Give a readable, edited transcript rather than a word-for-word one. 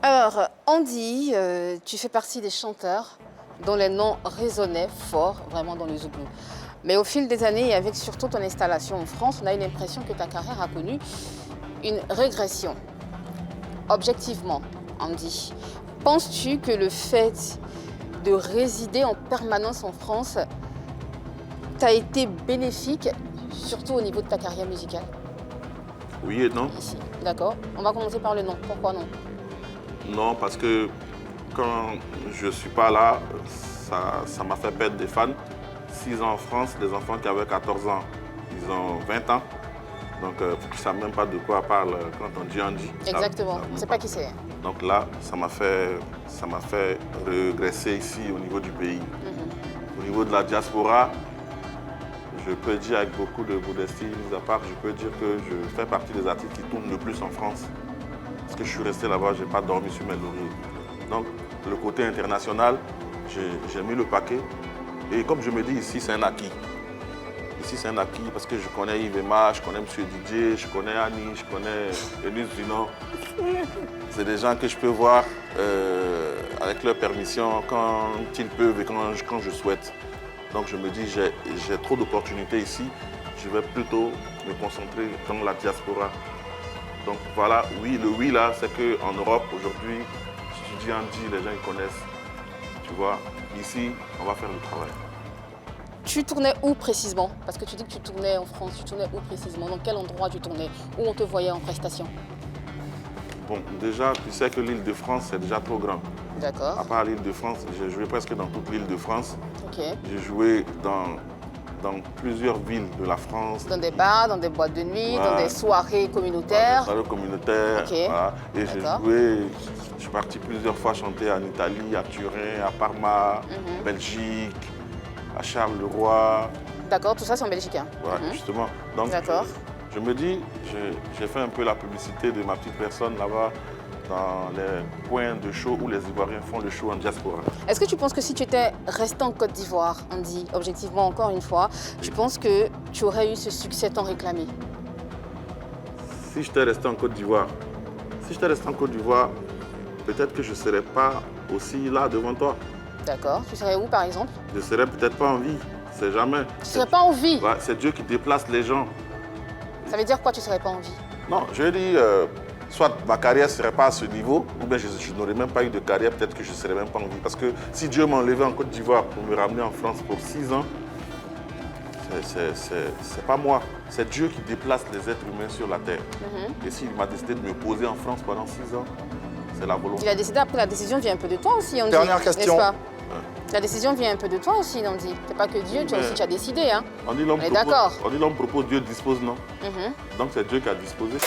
Alors, Andy, tu fais partie des chanteurs dont les noms résonnaient fort, vraiment dans le Zougou. Mais au fil des années et avec surtout ton installation en France, on a eu l'impression que ta carrière a connu une régression. Objectivement, Andy, penses-tu que le fait de résider en permanence en France t'a été bénéfique, surtout au niveau de ta carrière musicale? Oui et non. Ici, d'accord. On va commencer par le non. Pourquoi non? Non, parce que quand je ne suis pas là, ça m'a fait perdre des fans. 6 ans en France, des enfants qui avaient 14 ans, ils ont 20 ans. Donc, ils ne savent même pas de quoi parle quand on dit Andy. Exactement. On ne sait pas qui c'est. Donc là, ça m'a fait régresser ici au niveau du pays. Au niveau de la diaspora, je peux dire avec beaucoup de modestie, mis à part, je peux dire que je fais partie des artistes qui tournent le plus en France. Parce que je suis resté là-bas, je n'ai pas dormi sur mes lauriers. Donc, le côté international, j'ai mis le paquet. Et comme je me dis, ici, c'est un acquis. Ici, c'est un acquis parce que je connais Yves Emma, je connais M. Didier, je connais Annie, je connais Elise Vinon. C'est des gens que je peux voir avec leur permission quand ils peuvent et quand je souhaite. Donc, je me dis, j'ai trop d'opportunités ici. Je vais plutôt me concentrer dans la diaspora. Donc voilà, oui, le oui là, c'est qu'en Europe, aujourd'hui, si tu dis Andy, les gens ils connaissent. Tu vois, ici, on va faire le travail. Tu tournais où précisément? Parce que tu dis que tu tournais en France, tu tournais où précisément? Dans quel endroit tu tournais? Où on te voyait en prestation? Bon, déjà, tu sais que l'île de France, c'est déjà trop grand. D'accord. À part l'île de France, j'ai joué presque dans toute l'île de France. Ok. J'ai joué dans plusieurs villes de la France. Dans des bars, dans des boîtes de nuit, Ouais. dans des soirées communautaires? Des soirées communautaires. Ok. Voilà. Et je suis parti plusieurs fois chanter en Italie, à Turin, à Parma, en Belgique, à Charleroi. D'accord, tout ça c'est en Belgique. Hein? Ouais, justement. Donc, D'accord. je me dis, j'ai fait un peu la publicité de ma petite personne là-bas, dans les points de show où les Ivoiriens font le show en diaspora. Est-ce que tu penses que si tu étais resté en Côte d'Ivoire, Andy, objectivement encore une fois, tu penses que tu aurais eu ce succès tant réclamé? Si j'étais resté en Côte d'Ivoire, peut-être que je ne serais pas aussi là devant toi. D'accord. Tu serais où par exemple? Je ne serais peut-être pas en vie, c'est jamais. Tu serais pas en vie? Ouais, c'est Dieu qui déplace les gens. Ça veut dire quoi tu serais pas en vie? Non, je dis, soit ma carrière ne serait pas à ce niveau, ou bien je n'aurais même pas eu de carrière, peut-être que je ne serais même pas en vie. Parce que si Dieu m'a enlevé en Côte d'Ivoire pour me ramener en France pour 6 ans, c'est pas moi. C'est Dieu qui déplace les êtres humains sur la terre. Et s'il m'a décidé de me poser en France pendant 6 ans, c'est la volonté. Il a décidé, après la décision vient un peu de toi aussi, Andy. Dernière question. N'est-ce pas? La décision vient un peu de toi aussi, Andy. C'est pas que Dieu, toi aussi tu as décidé. Hein? On dit l'homme On est d'accord. propose, Dieu dispose, non? Donc c'est Dieu qui a disposé.